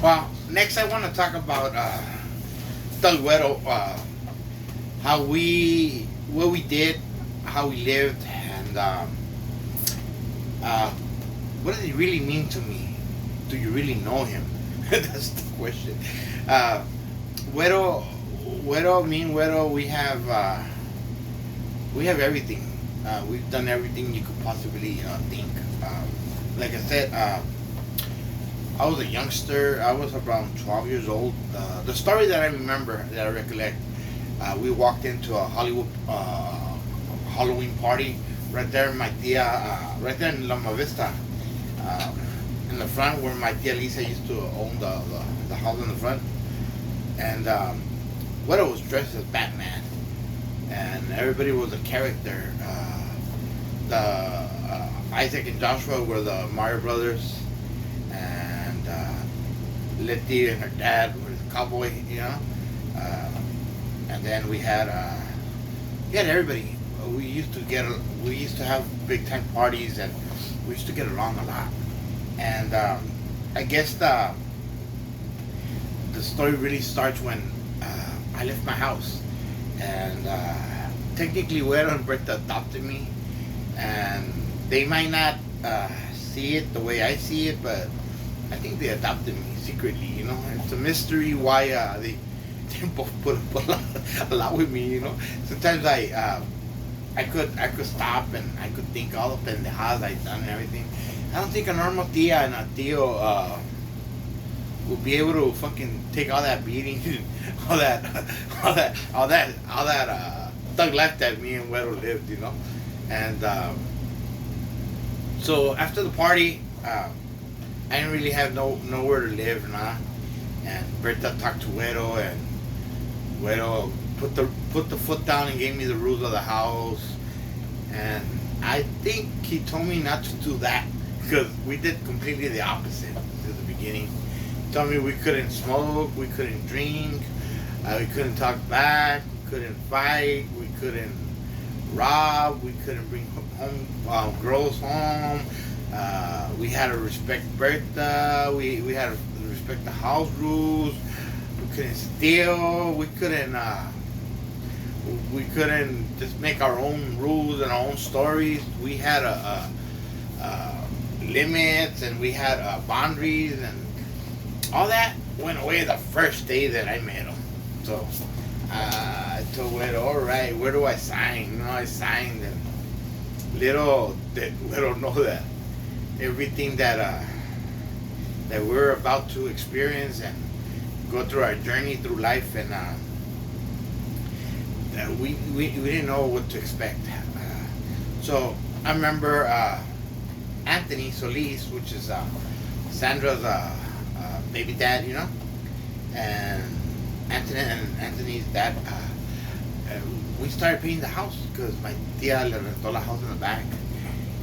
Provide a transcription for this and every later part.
Well, next I want to talk about Doug Weddle, how what we did, how we lived, and uh, what does he really mean to me? Do you really know him? That's the question. Uh, Güero, me and Güero, we have everything. We've done everything you could possibly think. Like I said, I was a youngster. I was around 12 years old. The story that I remember, that I recollect, we walked into a Hollywood Halloween party right there in my tia, right there in Loma Vista, uh, in the front where my tia Lisa used to own the house in the front. And Widow was dressed as Batman, and everybody was a character. The Isaac and Joshua were the Mario brothers, and Letty and her dad were the cowboy, you know. Uh, and then we had everybody. We used to we used to have big time parties, and we used to get along a lot. And I guess the story really starts when I left my house, and technically, Güero and Berta adopted me, and they might not see it the way I see it, but I think they adopted me secretly. You know, it's a mystery why they both put up a lot with me. You know, sometimes I could stop and I could think all the pendejadas I done and everything. I don't think a normal tia and a tío will be able to fucking take all that beating, all that, thug life that me and Güero lived. You know, and so after the party, I didn't really have nowhere to live, nah. And Berta talked to Güero, and Güero put the foot down and gave me the rules of the house. And I think he told me not to do that because we did completely the opposite at the beginning. He told me we couldn't smoke, we couldn't drink, we couldn't talk back, we couldn't fight, we couldn't rob, we couldn't bring home girls home. We had to respect Berta. We had to respect the house rules. We couldn't steal. We couldn't just make our own rules and our own stories. We had limits, and we had boundaries, and all that went away the first day that I met him. So I told Güero, all right, where do I sign? You know, I signed, and little did Güero know that everything that we're about to experience and go through our journey through life, and we didn't know what to expect. So I remember Anthony Solis, which is Sandra's baby dad, you know, and Anthony's dad. We started painting the house because my tia le rentó la house in the back,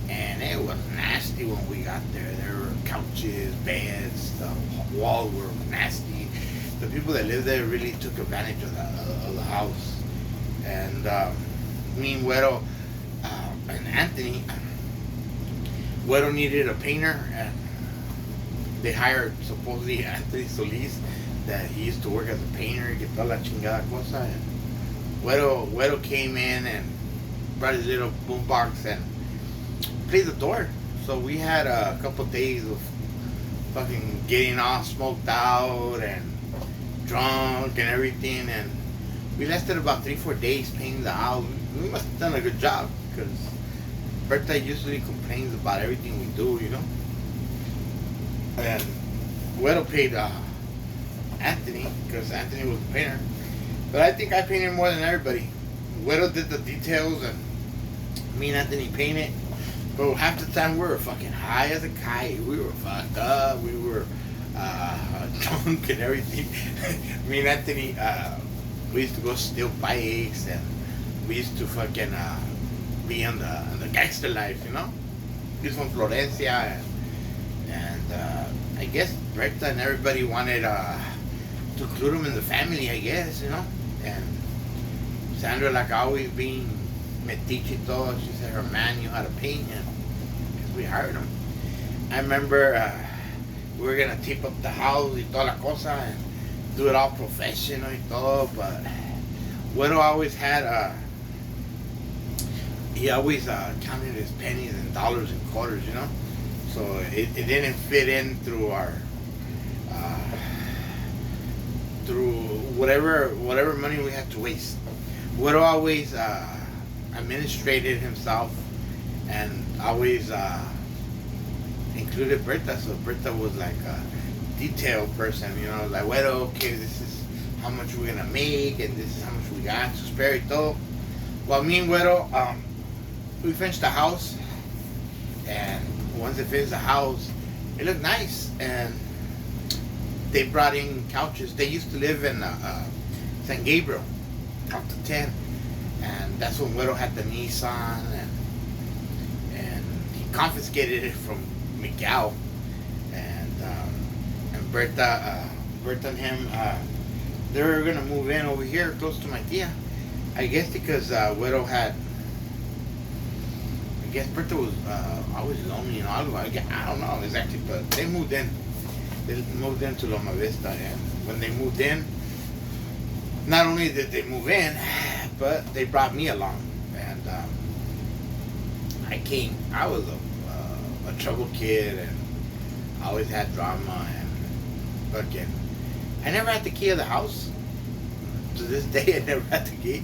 and it was nasty when we got there. There were couches, beds, the walls were nasty. The people that lived there really took advantage of the house. And me and Güero and Anthony, Güero needed a painter, and they hired supposedly Anthony Solis, that he used to work as a painter, que toda la chingada cosa. And Güero came in and brought his little boombox and played the door. So we had a couple days of fucking getting all smoked out and drunk and everything, and we lasted about 3-4 days painting the house. We must have done a good job because Berta usually complains about everything we do, you know. And Güero paid Anthony because Anthony was the painter, but I think I painted more than everybody. Güero did the details, and me and Anthony painted. But half the time we were fucking high as a kite. We were fucked up. We were drunk and everything. Me and Anthony, we used to go steal bikes, and we used to fucking be on the gangster life, you know. He's from Florencia, and I guess Berta and everybody wanted to include him in the family, I guess, you know. And Sandra, like always, being metiche y todo, she said her man knew how to paint, and we hired him. I remember we're gonna tape up the house y toda la cosa and do it all professional y todo. But Widow always had he always counted his pennies and dollars and quarters, you know. So it didn't fit in through our uh, through whatever money we had to waste. Widow always administrated himself and always included Berta. So Berta was like a detailed person, you know, like, well, okay, this is how much we're gonna make, and this is how much we got to spare it all. Well, me and Güero, we finished the house, and once they finished the house, it looked nice, and they brought in couches. They used to live in San Gabriel, up to 10, and that's when Güero had the Nissan, and he confiscated it from Miguel, and Berta and him, they were gonna move in over here close to my tia. I guess because Güero had, I guess Berta was always lonely, you know. I don't know exactly, but they moved in. They moved into Loma Vista, and when they moved in, not only did they move in, but they brought me along, and I came. I was a trouble kid, and I always had drama, and fucking. I never had the key of the house. To this day, I never had the key.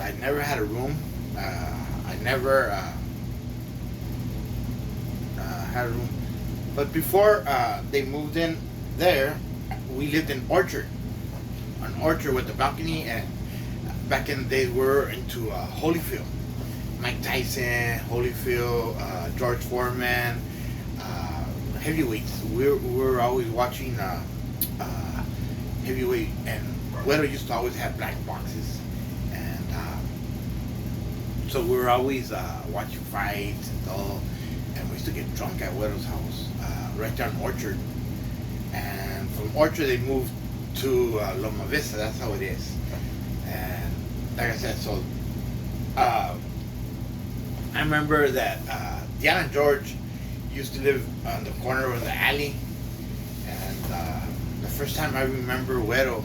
I never had a room. I never had a room. But before they moved in there, we lived in Orchard. An orchard with a balcony, and back in the day, we were into Holyfield. Mike Tyson, Holyfield, George Foreman, heavyweights. We were always watching heavyweight, and Güero used to always have black boxes, and so we were always watching fights and all, and we used to get drunk at Güero's house, right there in Orchard, and from Orchard they moved to Loma Vista. That's how it is, and like I said, so I remember that Diana and George used to live on the corner of the alley, and the first time I remember Güero,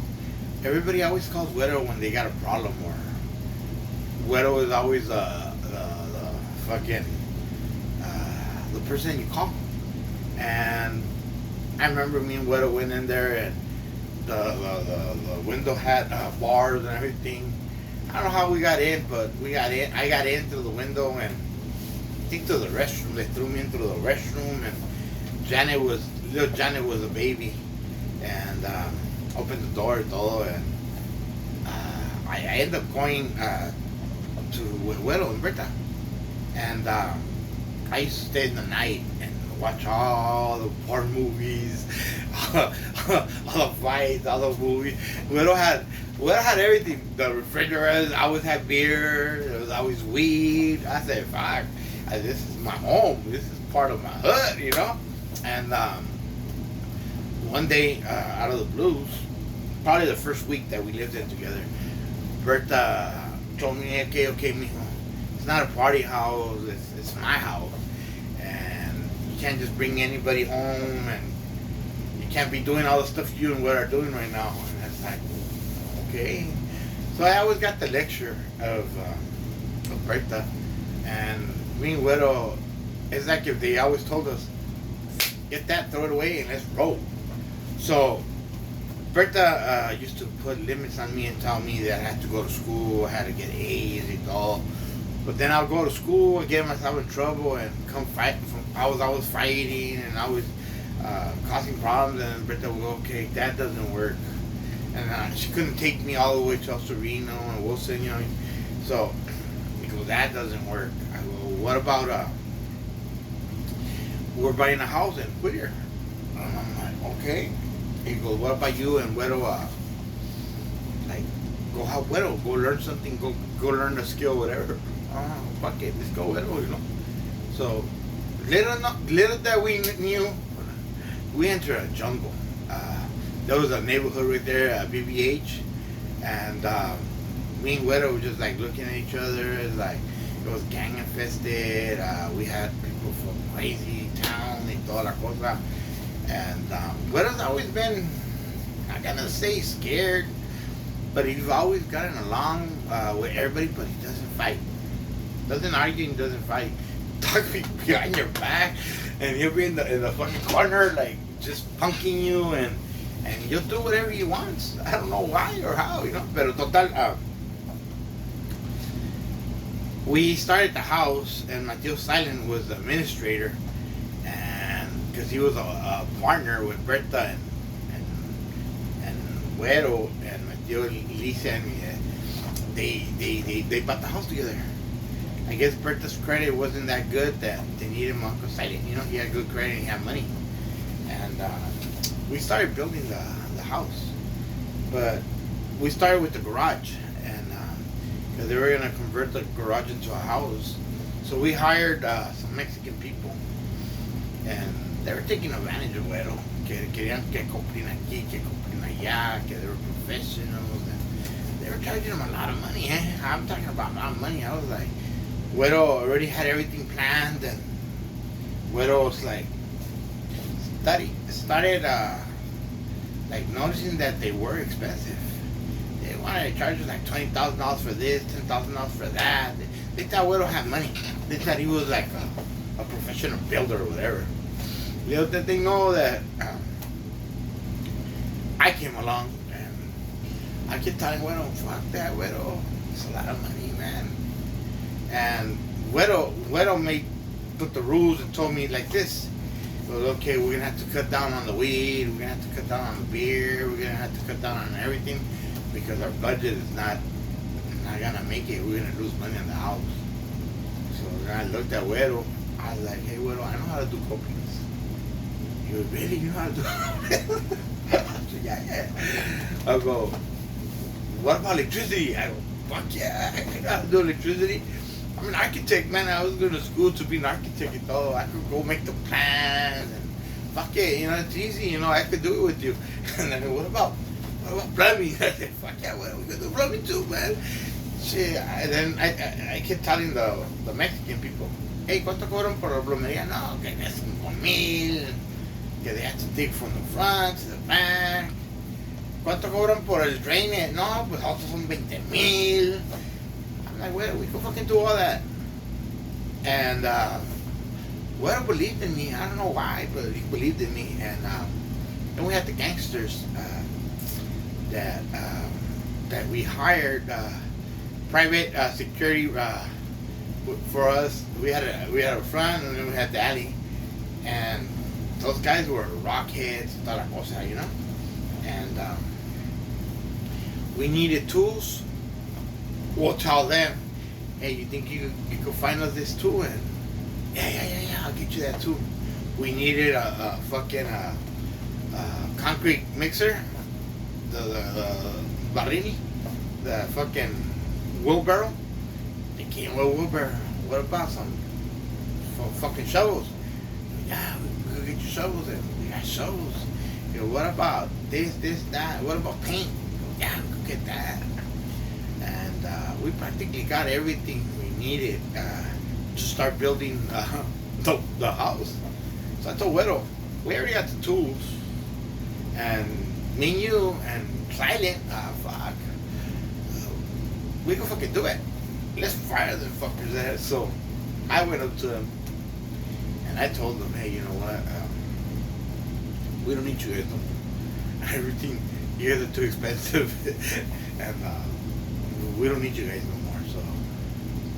everybody always calls Güero when they got a problem, or Güero is always the fucking the person you call. And I remember me and Güero went in there, and the window had bars and everything. I don't know how we got in, but we got in. I got in through the window, and I think to the restroom. They threw me into the restroom, and little Janet was a baby, and opened the door and all, and I ended up going to Huero and Berta, and I used to stay in the night and watch all the porn movies, all the fights, all the movies. Huero had everything. The refrigerators always had beer. There was always weed. I said, "Fuck, this is my home. This is part of my hood," you know. And one day, out of the blues, probably the first week that we lived in together, Berta told me, okay, mijo, it's not a party house, it's my house, and you can't just bring anybody home, and you can't be doing all the stuff you and what are doing right now. And I was like, okay. So I always got the lecture of Berta, and me and Güero, it's like if they always told us, get that, throw it away, and let's roll. So Berta used to put limits on me and tell me that I had to go to school, I had to get A's and all. But then I'll go to school and get myself in trouble and come fight. I was always fighting and I was causing problems. And Berta would go, okay, that doesn't work. And she couldn't take me all the way to El Sereno and Wilson, you know. So he goes, that doesn't work. I go, what about we're buying a house in Whittier? And I'm like, okay. He goes, what about you and Güero? Like, go help Güero, go learn something, go learn a skill, whatever. Fuck it, let's go Güero, you know. So little that we knew, we entered a jungle. There was a neighborhood right there, BBH, and me and Güero were just like looking at each other. It's like it was gang infested. We had people from crazy town y toda la cosa. And Güero's always been, not gonna say scared, but he's always gotten along with everybody, but he doesn't fight. Doesn't argue and doesn't fight. Talk behind your back, and he'll be in the fucking corner, like, just punking you, and you'll do whatever he wants. I don't know why or how, you know. Pero total, we started the house, and my tío Silent was the administrator, and because he was a partner with Berta and Huero and my tío Lisa and me, they bought the house together. I guess Berta's credit wasn't that good that they needed my Uncle Silent. You know, he had good credit and he had money, and we started building the house, but we started with the garage, and because they were gonna convert the garage into a house, so we hired some Mexican people, and they were taking advantage of Güero. Que querían que compren aquí, que compren allá, que they were professionals, and they were charging them a lot of money. I'm talking about a lot of money. I was like, Güero already had everything planned, and Güero was like, started like noticing that they were expensive. They wanted to charge us like $20,000 for this, $10,000 for that. They thought Güero had money. They thought he was like a professional builder or whatever. Little did they know that I came along, and I kept telling Güero, fuck that, Güero. It's a lot of money, man. And Güero put the rules and told me like this. Well, okay, we're gonna have to cut down on the weed, we're gonna have to cut down on the beer, we're gonna have to cut down on everything because our budget is not gonna make it. We're gonna lose money on the house. So when I looked at Güero, I was like, hey Güero, I know how to do copies. He goes, really? You know how to do it? I said, yeah. I go, what about electricity? I go, fuck yeah, I know how to do electricity. I'm an architect, man. I was going to school to be an architect and all. I could go make the plans and fuck it, you know, it's easy, you know, I could do it with you. And then what about plumbing? I said, fuck yeah, we could do plumbing too, man. Shit, and then I kept telling the Mexican people, hey, ¿cuánto cobran por la plomería? No, que es 5,000, que they have to dig from the front to the back. ¿Cuánto cobran por el drainage? No, pues otros son 20,000. I'm like, well, we can fucking do all that. And Güero believed in me. I don't know why, but he believed in me. And then we had the gangsters that we hired private security for us. We had a front, and then we had the alley. And those guys were rockheads, toda la cosa, you know. And we needed tools. We'll tell them, hey, you think you could find us this tool? And yeah, I'll get you that tool. We needed a fucking concrete mixer, the barrini, the fucking wheelbarrow. They came with a wheelbarrow. What about some fucking shovels? Yeah, we could get you shovels, and we got shovels. You know, what about this, that? What about paint? Yeah, we could get that. And we practically got everything we needed to start building the house. So I told Güero, we already got the tools, and me and you and Silent, we can fucking do it. Let's fire the fuckers there. So I went up to him and I told them, hey, you know what? We don't need you guys no more. Everything, you guys are too expensive, and we don't need you guys no more. So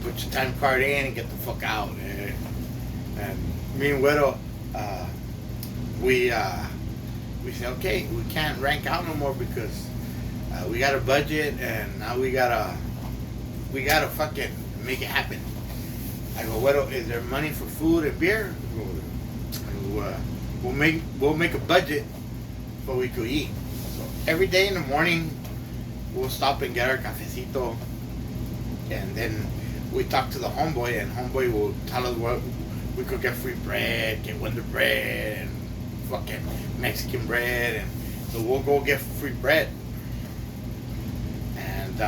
put your time card in and get the fuck out. And me and Güero, we said, okay, we can't rank out no more because we got a budget, and now we gotta fucking make it happen. I go, Güero, is there money for food and beer? We'll make a budget so we could eat. So every day in the morning, we'll stop and get our cafecito, and then we talk to the homeboy, and homeboy will tell us what we could get: free bread, get Wonder Bread, and fucking Mexican bread, and so we'll go get free bread, and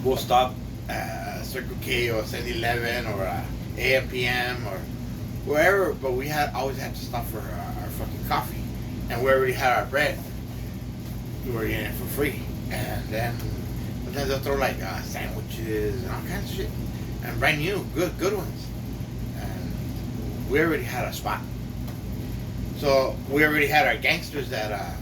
we'll stop at Circle K or 7-Eleven or AM/PM or wherever, but we always had to stop for our fucking coffee, and we already had our bread. We were getting it for free, and then sometimes they'll throw like sandwiches and all kinds of shit, and brand new, good ones. And we already had a spot, so we already had our gangsters that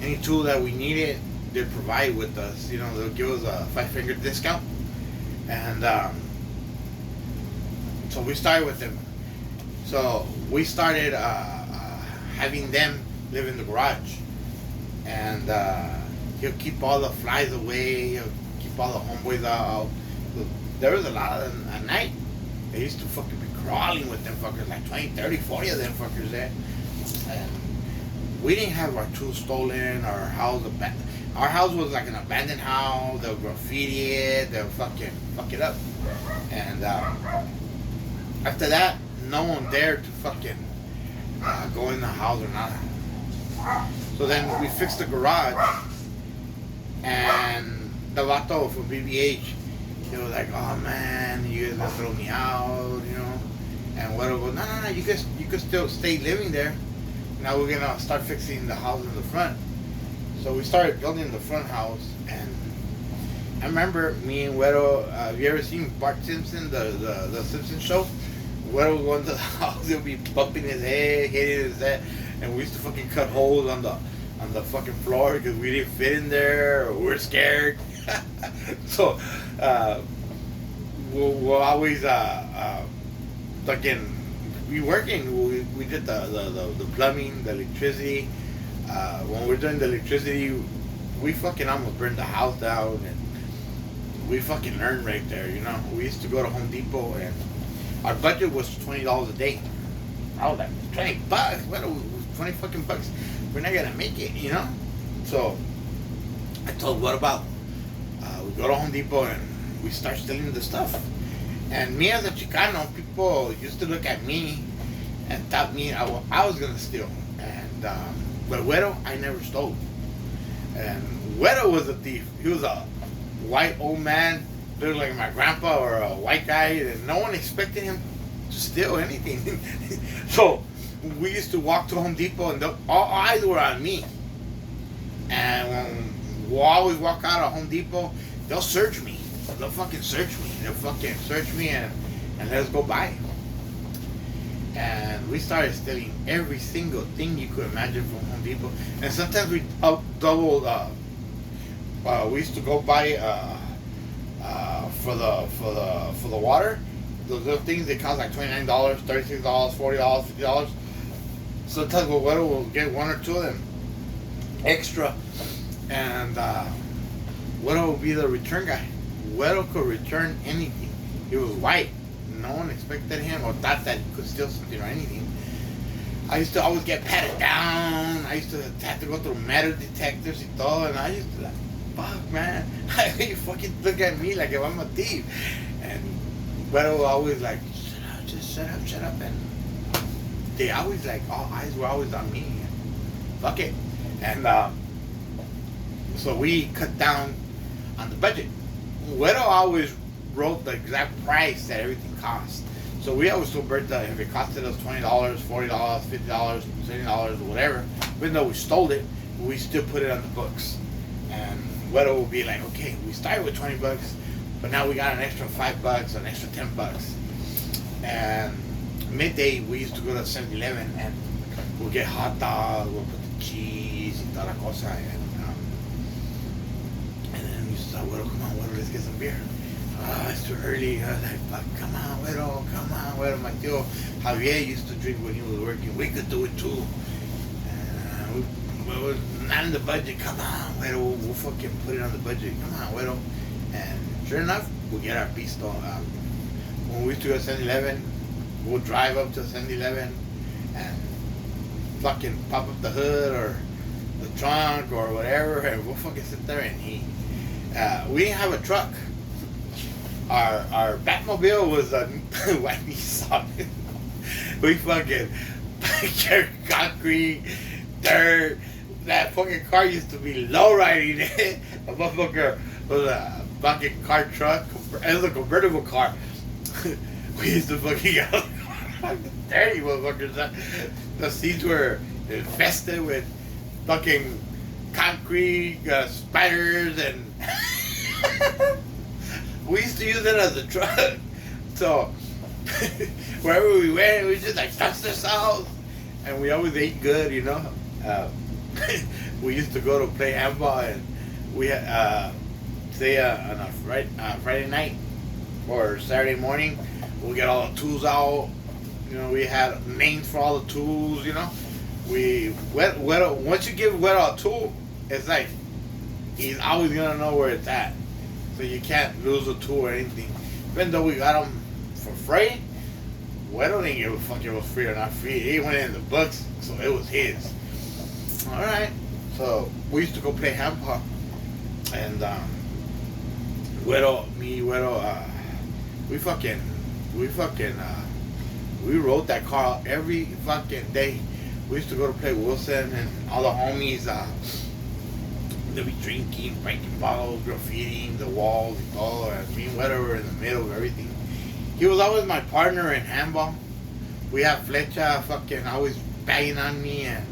any tool that we needed, they provide with us. You know, they'll give us a 5-finger discount, and so we started with them. So we started having them live in the garage, and he'll keep all the flies away. He'll keep all the homeboys out. There was a lot of them at night. They used to fucking be crawling with them fuckers, like 20, 30, 40 of them fuckers there. And we didn't have our tools stolen. Our house was like an abandoned house. They'll graffiti it. They'll fucking fuck it up. And after that, no one dared to fucking go in the house or not. So then we fixed the garage, and the vato from BBH, he was like, "Oh man, you guys gonna throw me out, you know?" And Huero goes, "No, you could still stay living there. Now we're gonna start fixing the house in the front." So we started building the front house, and I remember me and Huero. Have you ever seen Bart Simpson, the Simpson show? Huero would go into the house, he'll be bumping his head, hitting his head, and we used to fucking cut holes on the fucking floor because we didn't fit in there, or we were scared. So we'll always fucking we working. We did the plumbing, the electricity. When we're doing the electricity, we fucking almost burned the house down, and we fucking learned right there. You know, we used to go to Home Depot, and our budget was $20 a day. I was like, $20? What? 20 fucking bucks? We're not gonna make it, you know. So I told, what about we go to Home Depot and we start stealing the stuff. And me as a Chicano, people used to look at me and thought me I was gonna steal. And but Huero, I never stole. And Huero was a thief. He was a white old man, looked like my grandpa, or a white guy, and no one expected him to steal anything. So we used to walk to Home Depot, and all eyes were on me. And when we'll always walk out of Home Depot, they'll search me. They'll fucking search me. They'll fucking search me and let us go by. And we started stealing every single thing you could imagine from Home Depot. And sometimes we double. We used to go buy for the water. Those little things, they cost like $29, $36, $40, $50. Sometimes we'll get one or two of them extra, and Huero would be the return guy. Huero could return anything. He was white. No one expected him or thought that he could steal something or anything. I used to always get patted down. I used to have to go through metal detectors and all, and I used to like, fuck man, you fucking look at me like if I'm a thief. And Huero always like, shut up, and they always like, all eyes were always on me. Fuck it. And so we cut down on the budget. Huero always wrote the exact price that everything cost. So we always told Bert that if it costed us $20, $40, $50, $70, whatever, even though we stole it, we still put it on the books. And Huero will be like, okay, we started with $20, but now we got an extra $5, an extra $10. And midday, we used to go to 7-Eleven and we'll get hot dogs, we'll put the cheese and toda la cosa. And then we used to say, Huero, come on, Huero, let's get some beer. It's too early. I was like, fuck, come on, Huero. My tío Javier used to drink when he was working. We could do it too. We were not in the budget. Come on, Huero, we'll fucking put it on the budget. Come on, Huero. And sure enough, we'll get our pisto. When we used to go to 7-Eleven, we'll drive up to 7-Eleven and fucking pop up the hood or the trunk or whatever, and we'll fucking sit there and eat. We didn't have a truck. Our Batmobile was a white Nissan. We fucking carried concrete, dirt. That fucking car used to be low riding it. A motherfucker was a fucking car truck. It was a convertible car. We used to fucking get out of the car. Dirty motherfuckers. The seats were infested with fucking concrete, spiders, and we used to use it as a truck. So wherever we went, we just like touched ourselves, and we always ate good, you know. We used to go to play handball, and we say on a Friday night or Saturday morning, we'll get all the tools out. You know, we had names for all the tools. You know, once you give Huero a tool, it's like he's always gonna know where it's at. So you can't lose a tool or anything. Even though we got him for free, Huero didn't give a fuck if it was free or not free. He went in the books, so it was his. All right. So we used to go play handball, and Huero, we rode that car every fucking day. We used to go to play Wilson, and all the homies, they'd be drinking, breaking bottles, graffitiing the walls, and all. And me and Huero were in the middle of everything. He was always my partner in handball. We had Flecha fucking always banging on me and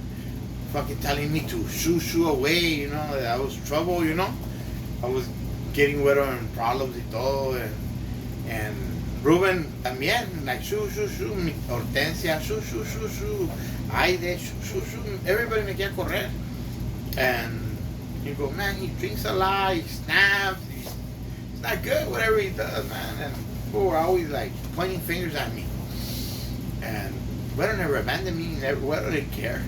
fucking telling me to shoo away, you know, that I was trouble, you know. I was getting Huero in problems and all, and Ruben también, like shoo, Hortensia, shoo, Aide, shoo, everybody me quería correr. And you go, man, he drinks a lot, he snaps, he's not good, whatever he does, man. And people were always like pointing fingers at me. And Huero never abandoned me, Huero didn't care.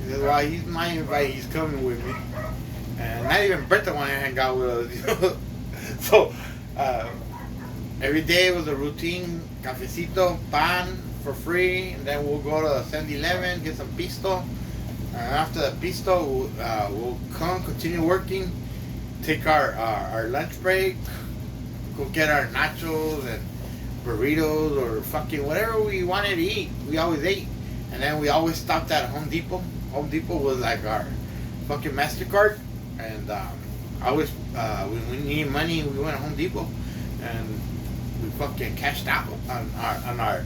He said, well, he's my invite, he's coming with me. And not even Berta wanted to hang out with us, you know. So, every day was a routine, cafecito, pan for free, and then we'll go to 7-Eleven, get some pisto. And after the pisto, we'll continue working, take our lunch break, go get our nachos and burritos or fucking whatever we wanted to eat. We always ate. And then we always stopped at Home Depot. Home Depot was like our fucking MasterCard. And always, when we needed money, we went to Home Depot. And we fucking cashed out on our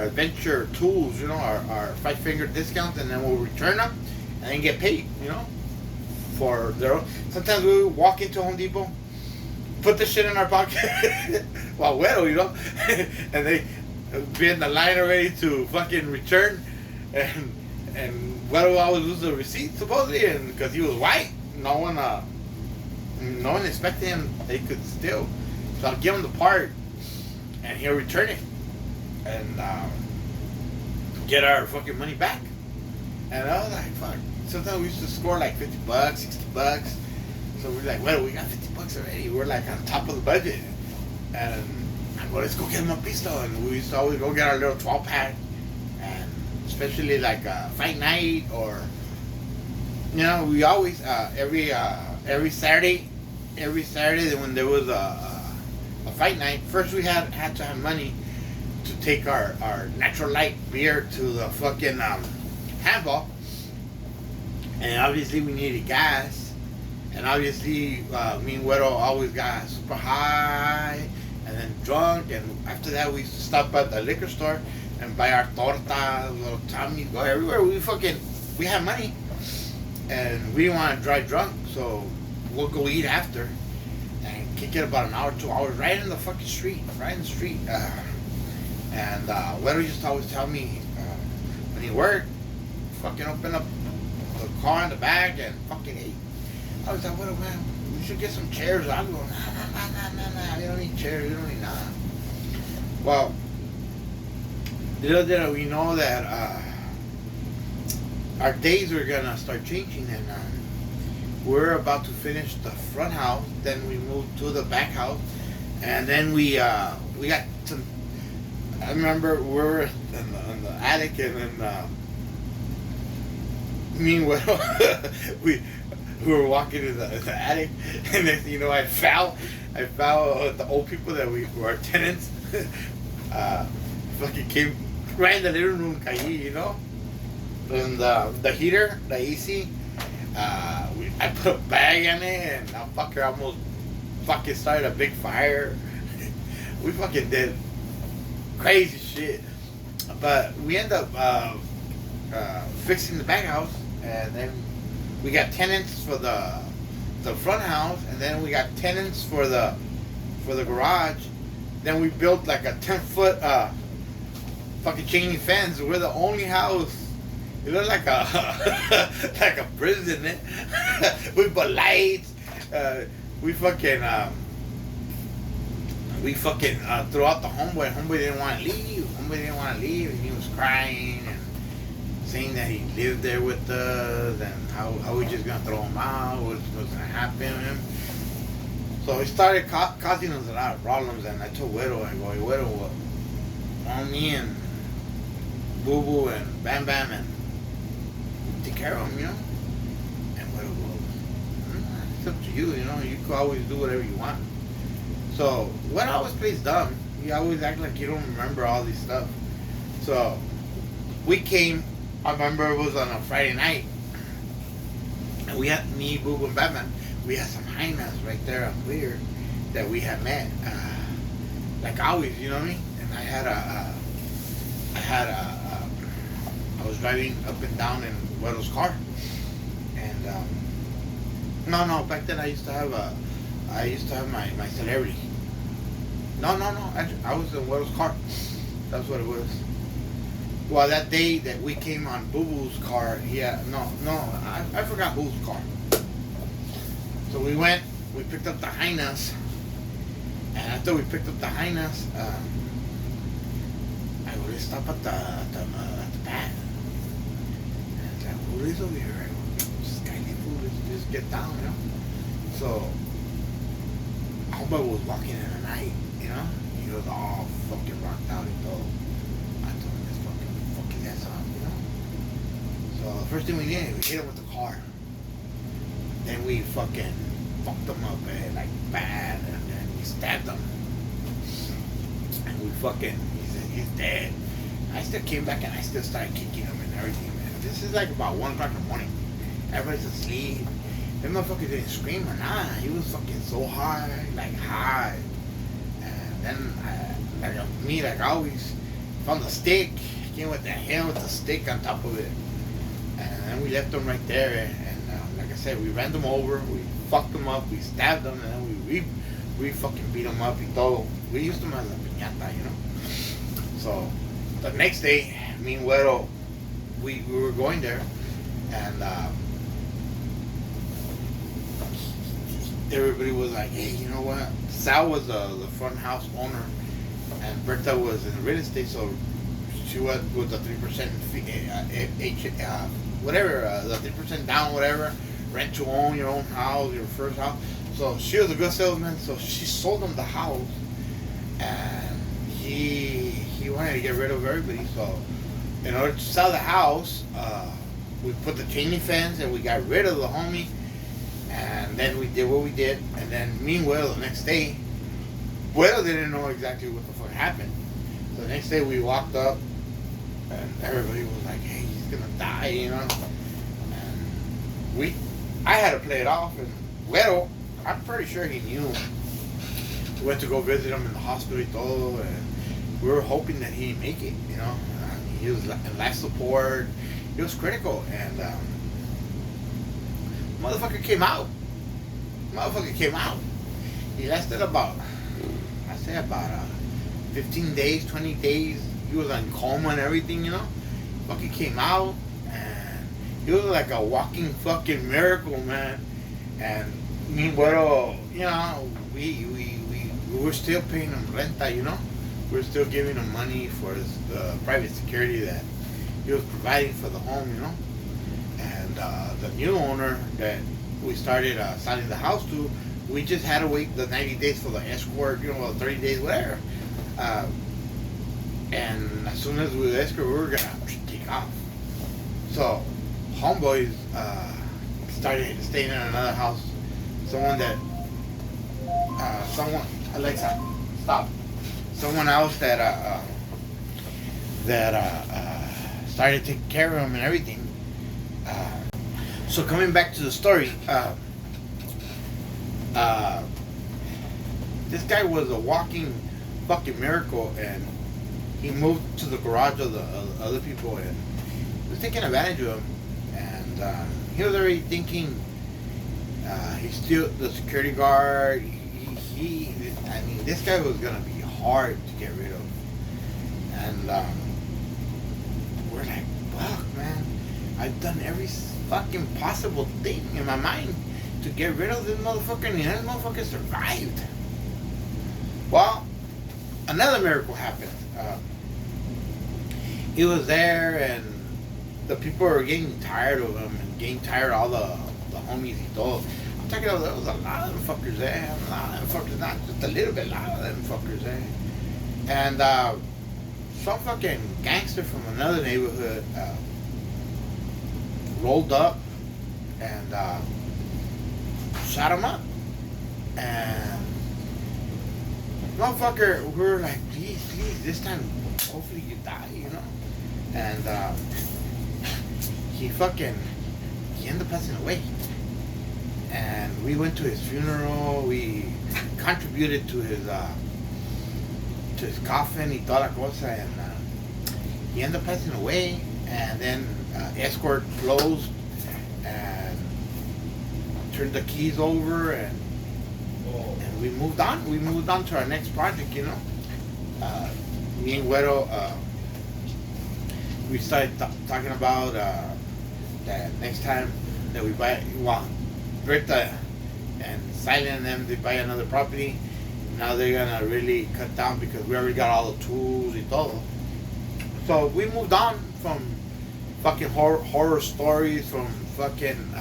adventure tools, you know, our 5-finger discounts, and then we'll return them and then get paid, you know, for their own. Sometimes we would walk into Home Depot, put the shit in our pocket while Huero, you know, and they be in the line already to fucking return, and Huero always lose the receipt supposedly, and because he was white, no one expected him they could steal, so I'll give him the part, and he'll return it. And get our fucking money back. And I was like, fuck. Sometimes we used to score like $50, $60. So we're like, well, we got $50 already. We're like on top of the budget. And I go, let's go get him a pisto. And we used to always go get our little 12-pack. And especially like a fight night, or, you know, we always, every Saturday when there was a fight night, first we had to have money to take our natural light beer to the fucking handball, and obviously we needed gas, and obviously me and Huero always got super high and then drunk, and after that we used to stop at the liquor store and buy our tortas, little Tommy, go everywhere. We had money, and we didn't want to drive drunk, so we'll go eat after and kick it about an hour, 2 hours, right in the fucking street, And Huero used to always tell me when he worked, fucking open up the car in the back and fucking ate. I was like, Huero, man, we should get some chairs. I go, nah, you don't need chairs, you don't need nada. Well, little did we know that our days were gonna start changing, and we're about to finish the front house. Then we moved to the back house, and then we got some. I remember we were in the attic, and then me and Huero, we were walking in the attic, and then, you know, I fell with the old people that were our tenants. Fucking came right in the living room, you know, and the heater, the AC. I put a bag in it, and that fucker almost fucking started a big fire. We fucking did crazy shit. But we end up fixing the back house, and then we got tenants for the front house, and then we got tenants for the garage. Then we built like a 10-foot fucking chain link fence. We're the only house. It looked like a like a prison. We put lights. We fucking threw out the homeboy. Homeboy didn't want to leave. And he was crying and saying that he lived there with us and how we just gonna throw him out. What's gonna happen to him? So he started causing us a lot of problems. And I told Huero, I go, hey, Huero, what? Me and Boo Boo and Bam Bam and take care of him, you know. And Huero goes, it's up to you, you know. You can always do whatever you want. So Huero always plays dumb. He always act like you don't remember all this stuff. So we came. I remember it was on a Friday night, and we had me, Boo Boo, and Batman. We had some hyenas right there on Weird that we had met, like always, you know what I mean. And I was driving up and down in Huero's car, and no, back then I used to have my celebrity. No, I was in Huero's car. That's what it was. Well, that day that we came on Boo Boo's car, I forgot whose car. So we picked up the hyenas, and after we picked up the hyenas, I would stop at the pad. And I was like, who is over here? I go, just kindly food, just get down, you know? So, homeboy was walking in the night, you know? He was all fucking rocked out and all. I told him, this fuck his ass up, you know? So, the first thing we did, we hit him with the car. Then we fucking fucked him up, like bad, and then we stabbed him. And we fucking, he said, he's dead. I still came back and I still started kicking him and everything, man. This is like about 1 o'clock in the morning. Everybody's asleep. That motherfucker didn't scream or not. He was fucking so high, like high. And then, like always, found the stick. Came with the hand with the stick on top of it. And then we left him right there. And like I said, we ran them over. We fucked him up. We stabbed him. And then we fucking beat him up. We used him as a piñata, you know. So the next day, me and Huero, we were going there, and everybody was like, hey, you know what? Sal was the front house owner, and Berta was in real estate, so she was with the 3% whatever, the 3% down, whatever, rent to own your own house, your first house. So she was a good salesman, so she sold him the house, and he wanted to get rid of everybody. So in order to sell the house, we put the chain link fence and we got rid of the homie, and then we did what we did. And then meanwhile, the next day, Huero didn't know exactly what the fuck happened. So the next day we walked up, and everybody was like, hey, he's gonna die, you know. And I had to play it off, and Huero, I'm pretty sure he knew. We went to go visit him in the hospital y todo, and we were hoping that he'd make it, you know. He was life support. He was critical, and motherfucker came out. He lasted about 15 days, 20 days. He was on coma and everything, you know. Fucking came out, and he was like a walking fucking miracle, man. And me and Huero, you know, we were still paying him renta, you know. We were still giving him money for his private security that he was providing for the home, you know. And the new owner that we started selling the house to, we just had to wait the 90 days for the escort, you know, 30 days, whatever. And as soon as we were escort, we were gonna take off. So homeboys started staying in another house. Alexa, stop. Someone else that started taking care of him and everything. So coming back to the story, this guy was a walking fucking miracle, and he moved to the garage of the other people and was taking advantage of him. And he was already thinking he's still the security guard. I mean, this guy was gonna be hard to get rid of. And we're like, fuck, man, I've done every fucking possible thing in my mind to get rid of this motherfucker, and this motherfucker survived. Well, another miracle happened. He was there, and the people were getting tired of him and getting tired of all the homies he told. I'm talking about there was a lot of them fuckers there. A lot of them fuckers, not just a little bit, a lot of them fuckers there. And some fucking gangster from another neighborhood rolled up and shot him up. And motherfucker, we were like, please, this time, hopefully you die, you know? And he ended up passing away. And we went to his funeral. We contributed to his coffin y toda la cosa, and he ended up passing away. And then escort closed and turned the keys over, and we moved on. We moved on to our next project, you know. Me and Huero, we started talking about that next time that we buy, well, Berta and Silent and them, they buy another property. Now they're gonna really cut down because we already got all the tools and todo. So we moved on from fucking horror stories, from fucking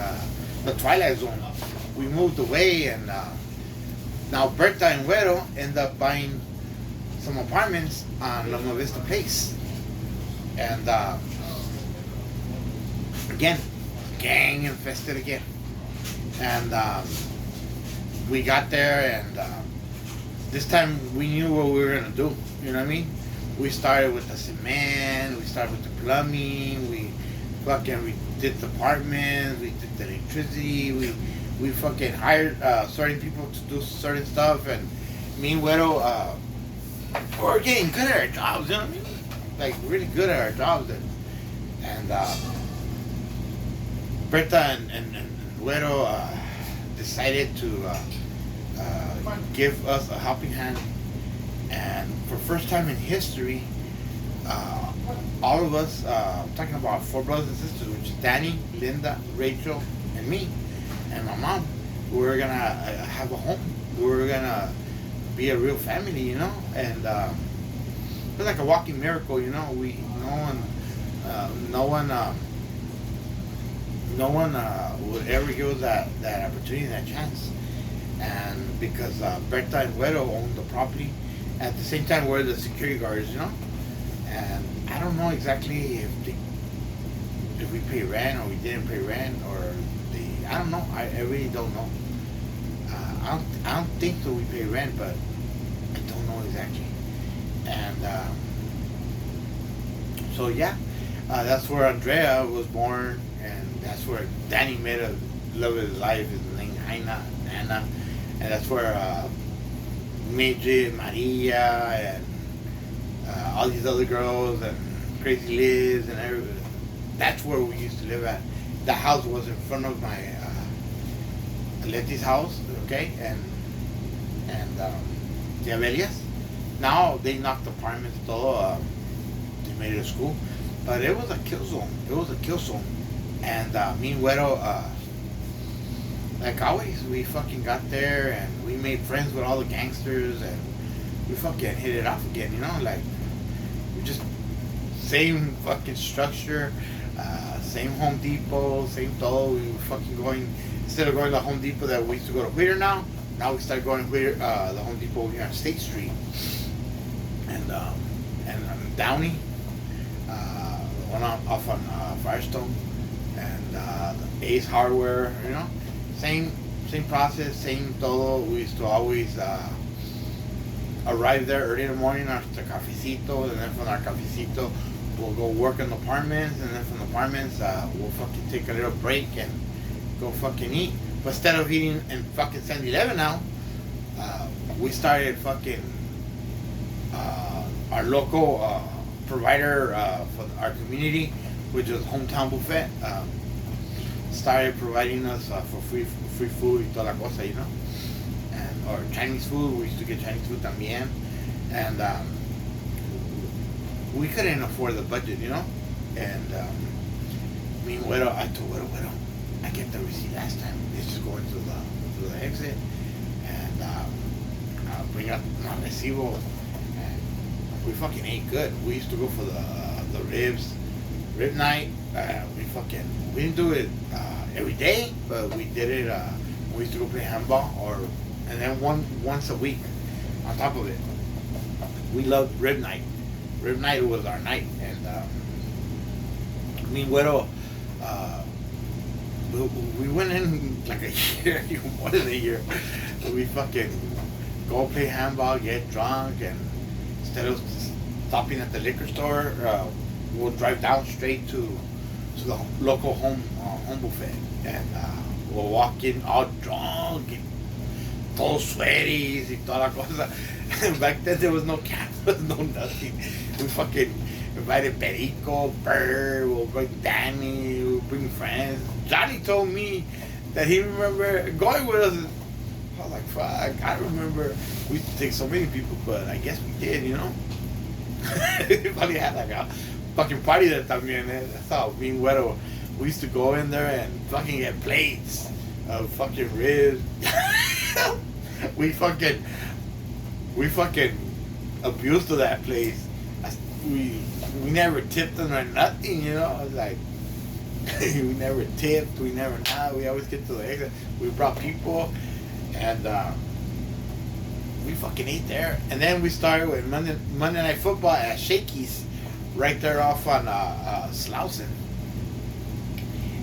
the Twilight Zone. We moved away, and now Berta and Huero end up buying some apartments on Loma Vista Place. And again, gang infested again. And we got there, and this time we knew what we were gonna do. You know what I mean? We started with the cement, we started with the plumbing, we did the apartments, we did the electricity, we fucking hired certain people to do certain stuff, and me and Huero, we're getting good at our jobs, you know what I mean? Like really good at our jobs, and Berta and Huero decided to give us a helping hand, and for first time in history, all of us, I'm talking about 4 brothers and sisters, which is Danny, Linda, Rachel, and me, and my mom. We were gonna have a home. We were gonna be a real family, you know, and it was like a walking miracle, you know. No one would ever give us that opportunity, that chance. And because Berta and Huero owned the property, at the same time we're the security guards, you know. And I don't know exactly if we pay rent or we didn't pay rent, or I don't know. I really don't know. I don't think that we pay rent, but I don't know exactly. And so yeah, that's where Andrea was born, and that's where Danny made a love of his life. His name Anna, and that's where Midget, Maria, and all these other girls, and Crazy Liz, and everybody. That's where we used to live at. The house was in front of my Letty's house, okay, and the Abelias. Now they knocked apartments, todo. They made it a school, but it was a kill zone. It was a kill zone, and me and Huero, like always, we fucking got there and we made friends with all the gangsters, and we fucking hit it off again, you know, like we just same fucking structure, same Home Depot, same todo. We were fucking going, instead of going to Home Depot that we used to go to Huero now we started going to Huero, the Home Depot here on State Street, and Downey, one off on Firestone, and Ace Hardware, you know, same process, same todo. We used to always arrive there early in the morning after cafecito, and then from our cafecito we'll go work in the apartments, and then from the apartments we'll fucking take a little break and go fucking eat. But instead of eating in fucking 7-Eleven now, we started fucking our local provider for our community, which was Hometown Buffet, started providing us for free food y toda la cosa, you know, and or Chinese food. We used to get Chinese food también, and we couldn't afford the budget, you know, and me and Huero, I told Huero, I get the receipt last time. Let's just go into the exit and bring up my recibo. And we fucking ate good. We used to go for the rib night. We didn't do it every day, but we did it. We used to go play handball, and then once a week. On top of it, we loved rib night. Rib night was our night, and me and Huero, we went in like a year, even more than a year. We fucking go play handball, get drunk, and instead of stopping at the liquor store, we'll drive down straight to the local home buffet, and we'll walk in all drunk, and todos sweaty y toda la cosa. Back then there was no cameras, no nothing. We fucking invited Perico, Bird, we'll bring Danny, we'll bring friends. Johnny told me that he remember going with us. I was like, fuck, I remember we used to take so many people, but I guess we did, you know? We probably had like a fucking party there también, man. That's how me and Huero, we used to go in there and fucking get plates of fucking ribs. we fucking abused to that place. We never tipped them or nothing, you know. It's like we never tipped, we never we always get to the exit. We brought people, and we fucking ate there. And then we started with Monday Night Football at Shakey's, right there off on Slauson.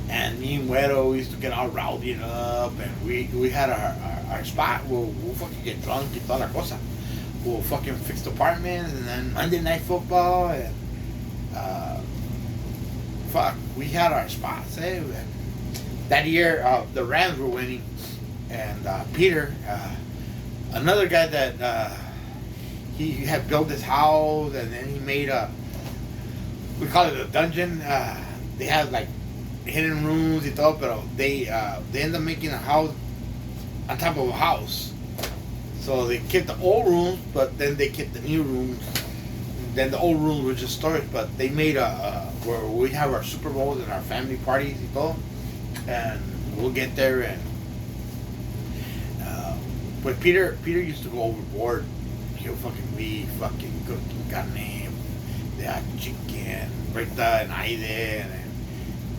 And me and Huero, we used to get all rowdy up, and we had our spot. We'll fucking get drunk y toda la cosa. We'll fucking fix the apartments, and then Monday Night Football, and we had our spots. Eh? That year, the Rams were winning, and Peter, another guy that he had built his house, and then he made we call it a dungeon. They had like hidden rooms y todo, pero they end up making a house on top of a house. So they kept the old rooms, but then they kept the new rooms. Then the old rooms were just storage, but they made where we have our Super Bowls and our family parties y todo, and we'll get there. And but Peter used to go overboard. He'll be fucking cooking carne, they had chicken, Berta and Aide, and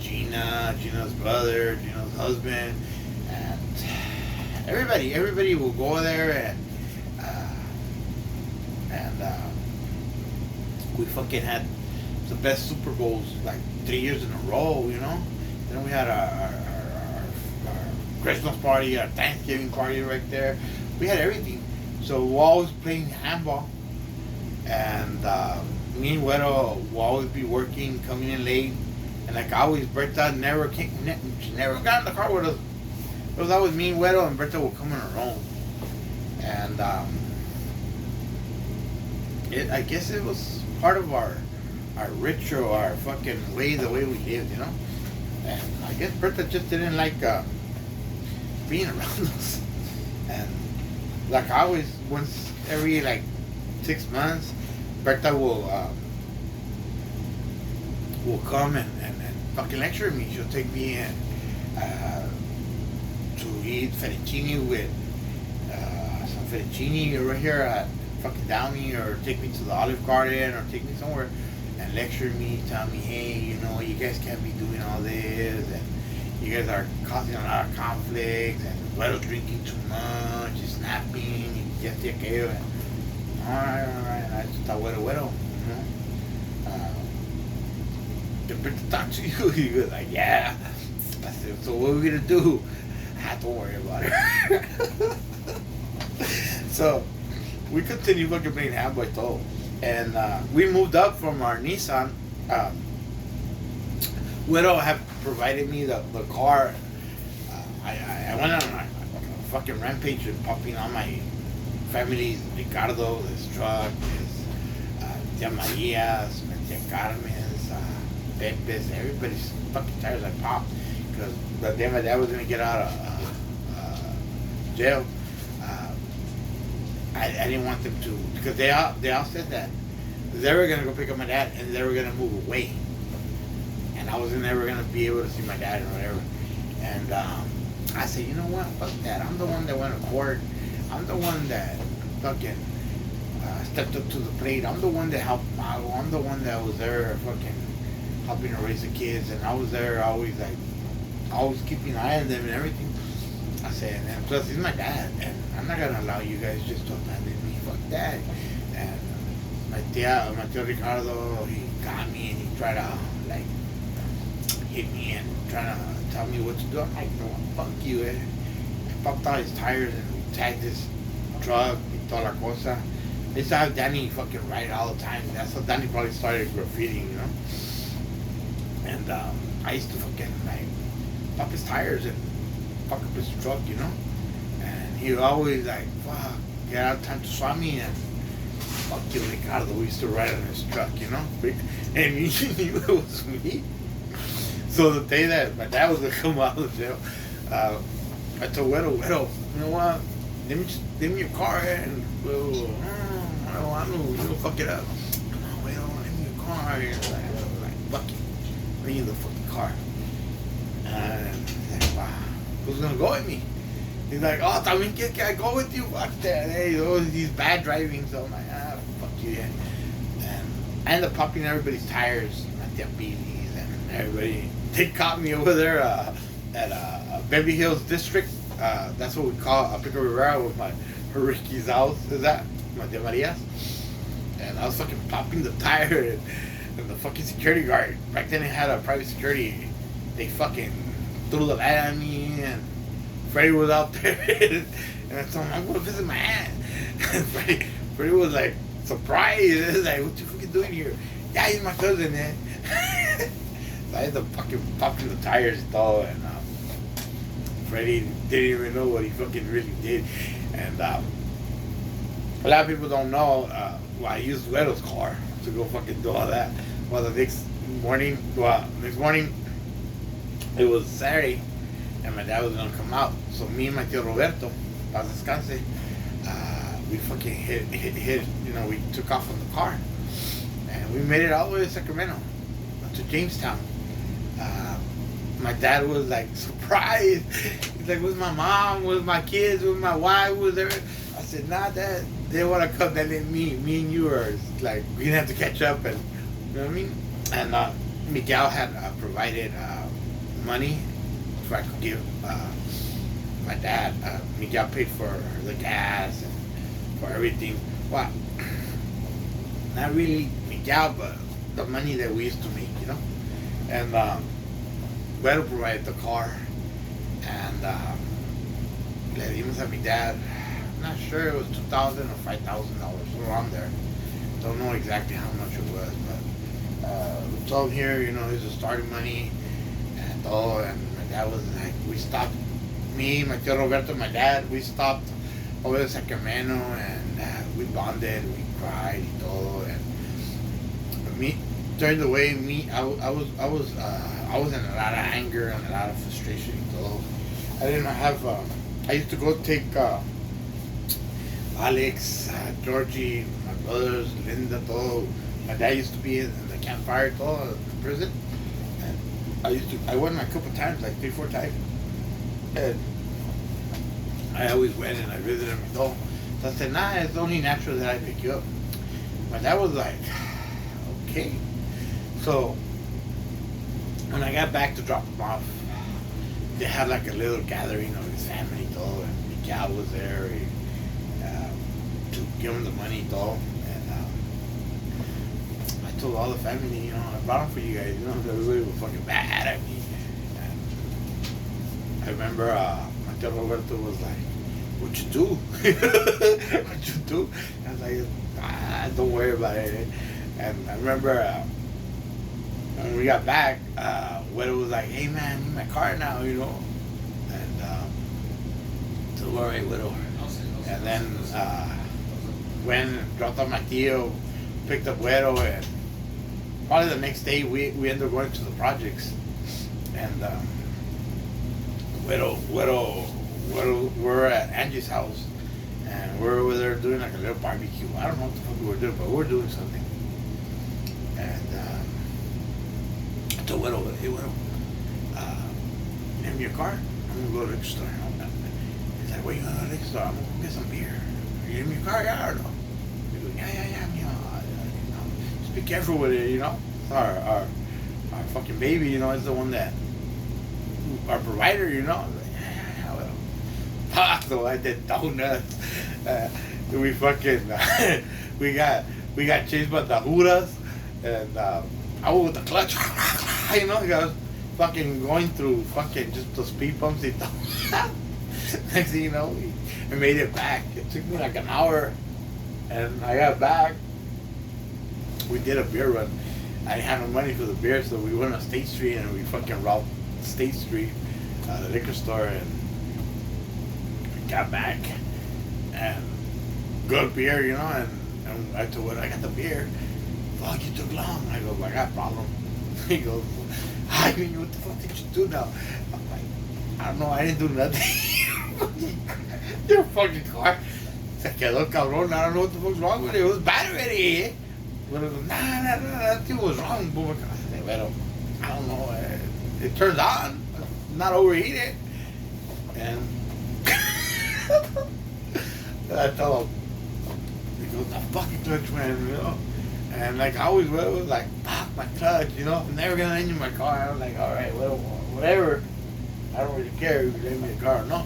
Gina's brother, Gina's husband, and everybody will go there, and we fucking had the best Super Bowls like 3 years in a row, you know. Then we had our Christmas party, our Thanksgiving party right there. We had everything. So we're always playing handball, and me and Huero will always be working, coming in late, and like always, Berta never she never got in the car with us. It was always me and Huero, and Berta would come on her own. And I guess it was part of our ritual, our fucking the way we lived, you know. And I guess Berta just didn't like being around us. And like I always, once every like 6 months, Berta will come and fucking lecture me. She'll take me in to eat fettuccine with some fettuccine right here at fucking Downey, or take me to the Olive Garden, or take me somewhere and lecture me, tell me, hey, you know, you guys can't be doing all this, and you guys are causing a lot of conflicts, and Huero's drinking too much, he's snapping, y este aquello, and alright, I just thought, Huero, you know. The to talk to you, he was like, yeah. I said, so what are we gonna do? Don't worry about it. So we continued fucking playing handball todo. And we moved up from our Nissan. Huero had provided me the car. I went on a fucking rampage and popping on my family's Ricardo, his truck, his Tia Maria's, my Tia Carmen's, Pepe's, everybody's fucking tires I popped. Because the day my dad was going to get out of jail, I didn't want them to, because they all said that they were gonna go pick up my dad and they were gonna move away, and I wasn't ever gonna be able to see my dad or whatever. And I said, you know what, fuck that. I'm the one that went to court. I'm the one that fucking stepped up to the plate. I'm the one that helped model. I'm the one that was there fucking helping to raise the kids, and I was there always always keeping an eye on them and everything. I said, and plus he's my dad, and I'm not gonna allow you guys just to abandon me. Fuck that. And my tio Ricardo, he got me and he tried to like hit me and trying to tell me what to do. I'm like, no, fuck you. I popped out his tires and we tagged this truck y toda la cosa. I used to have Danny fucking ride all the time. That's how Danny probably started graffitiing, you know. And I used to fucking like pop his tires and fuck up his truck, you know. And he would always like, fuck, get out of time to swap me, and fuck you, Ricardo. We used to ride on his truck, you know. And he knew it was me. So the day that my dad was gonna come out of jail, I told Huero, you know what? Give me your car and I don't know, you'll fuck it up. Come on, Huero, give me your car. And like, fuck you. Bring you the fucking car. And like, wow. Who's gonna go with me? He's like, oh, también quieres que I go with you? Fuck that, hey, he's bad driving, so I'm like, fuck you, yeah. And I ended up popping everybody's tires, at the Beanies and everybody. They caught me over there at Beverly Hills District. That's what we call Pico Rivera with my Ricky's house, is that? My Tia Maria's. And I was fucking popping the tire, and the fucking security guard, back then they had a private security, they fucking threw the light at me, and Freddie was out there, and I told him, I'm gonna visit my aunt. And Freddie was like surprised. He was like, what you fucking doing here? Yeah, he's my cousin, man. So I had to fucking pop in the tires though, and Freddie didn't even know what he fucking really did. And a lot of people don't know, I used Huero's car to go fucking do all that. Well, the next morning, it was Saturday, and my dad was gonna come out. So me and my tío Roberto, paz descanse, we fucking hit, you know, we took off on the car, and we made it all the way to Sacramento, to Jamestown. My dad was like surprised. He's like, "Where's my mom? Where's my kids? Where's my wife? Where's everything?" I said, "Nah, Dad. They want to come. That ain't me. Me and you are like we didn't have to catch up." And you know what I mean? And Miguel had provided money so I could give my dad. Miguel paid for the gas and for everything. Well, not really Miguel, but the money that we used to make, you know. And Huero provided the car, and le dimos a mi dad. I'm not sure it was $2,000 or $5,000 around there. Don't know exactly how much it was, but we told him here, you know, here's the starting money and all. And my dad was like, we stopped. Me, my tío Roberto, my dad, we stopped over to Sacramento, and we bonded, we cried, y todo. And me, during the way, I was in a lot of anger and a lot of frustration. So I didn't have. I used to go take Alex, Georgie, my brothers, Linda, todo. My dad used to be in the campfire, todo, in prison. And I went a couple times, like 3-4 times. And I always went and I visited him and all. So I said, nah, it's only natural that I pick you up. My dad was like, okay. So when I got back to drop him off, they had like a little gathering of his family, todo, and Miguel was there to give him the money, todo. And I told all the family, you know, I brought him for you guys, you know, everybody was fucking mad at me. And I remember my tío Roberto was like, what you do? What you do? I was like, don't worry about it. And I remember when we got back, Huero was like, hey man, I need my car now, you know. And so all right, Huero. And then when dropped off my tío, picked up Huero, and probably the next day we ended up going to the projects, and we're at Angie's house, and we're over there doing like a little barbecue. I don't know what the fuck we were doing, but we were doing something. And I told Huero, hey Huero, name me your car. I'm gonna go to the liquor store. He's like, where you going to the liquor store? I'm gonna go get some beer. You give me your car, yeah or no? We go, yeah, you know, just be careful with it, you know. Our fucking baby, you know, is the one that, our provider, you know. Yeah, well, fuck, so I did donuts. We fucking, we got chased by the Huras, and I was with the clutch, you know, I was fucking going through fucking just the speed bumps and stuff. Next thing you know, we made it back. It took me like an hour, and I got back. We did a beer run. I didn't have no money for the beer, so we went on State Street and we fucking robbed State Street, the liquor store, and we got back. And good beer, you know, and I told him, I got the beer. Fuck, you took long. I go, I got a problem. He goes, I mean, what the fuck did you do now? I'm like, I don't know, I didn't do nothing. Your fucking car se quedó cabrón. I don't know what the fuck's wrong with it. It was bad already, eh? But it was, nah, nothing was wrong. But I don't know. It turns on. Not overheated. And I tell him, he goes, the fucking clutch went, you know? And like I always was like, fuck my clutch, you know? I'm never gonna engine my car. I was like, alright, well, whatever. I don't really care if you gave me a car or no.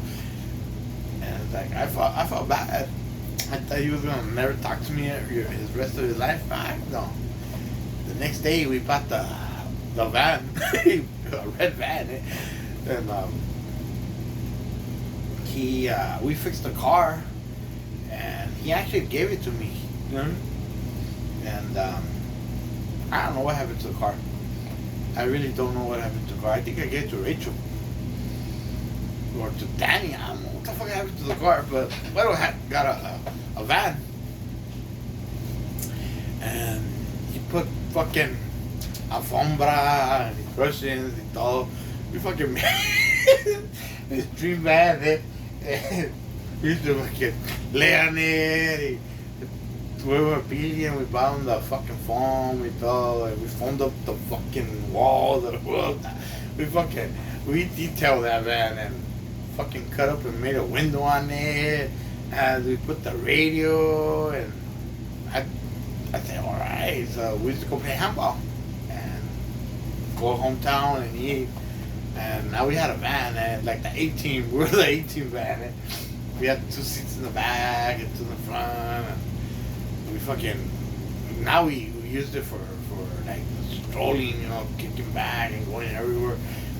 And it's like I felt bad. I thought he was gonna never talk to me his rest of his life. No. The next day we bought the van, a red van, and we fixed the car, and he actually gave it to me. You know? And I don't know what happened to the car. I really don't know what happened to the car. I think I gave it to Rachel. Or to Danny. I don't know what the fuck happened to the car. But Huero got a van. And he put fucking alfombra and cushions and all. We fucking made his dream van. We used to fucking lay on it. We were peeling, we bound the fucking foam, we foamed up the fucking wall, we detailed that van and fucking cut up and made a window on it, and we put the radio, and I said, alright, so we used to go play handball, and go hometown and eat, and now we had a van, and like the 18, we were the 18 van, and we had 2 seats in the back and 2 in the front, and we fucking, now we used it for like strolling, you know, kicking back and going everywhere.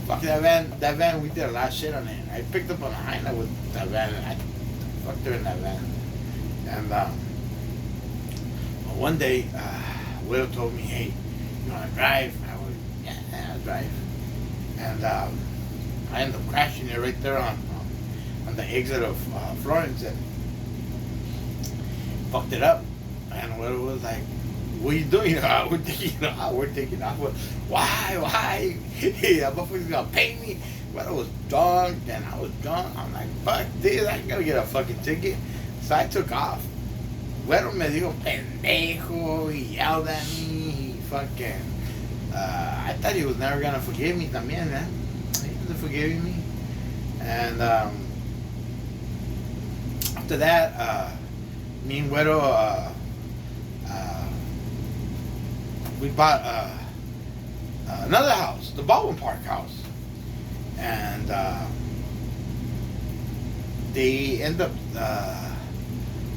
Fuck that van, we did a lot of shit on it. I picked up on a Hyena with that van, and I fucked her in that van. And one day, Will told me, hey, you wanna drive? I was, yeah, I'll drive. And I ended up crashing it right there on the exit of Florence, and fucked it up. And Will was like, what are you doing? We're taking off. Why? That motherfucker's gonna pay me. Well, I was drunk, and I was drunk. I'm like, fuck this, I gotta get a fucking ticket. So I took off. Huero me dijo pendejo. He yelled at me. He fucking, I thought he was never gonna forgive me también, man. He wasn't forgiving me. And after that, me and Huero, we bought another house, the Baldwin Park house, and they end up, I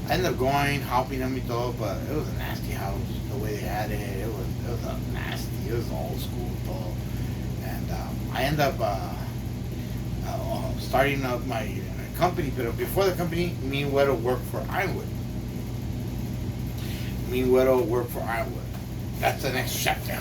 ended up going, helping them and all, but it was a nasty house. The way they had it, it was a nasty. It was old school though, and I ended up starting up my company. But before the company, me and Huero worked for Ironwood. Me and Huero worked for Ironwood. That's the next chapter.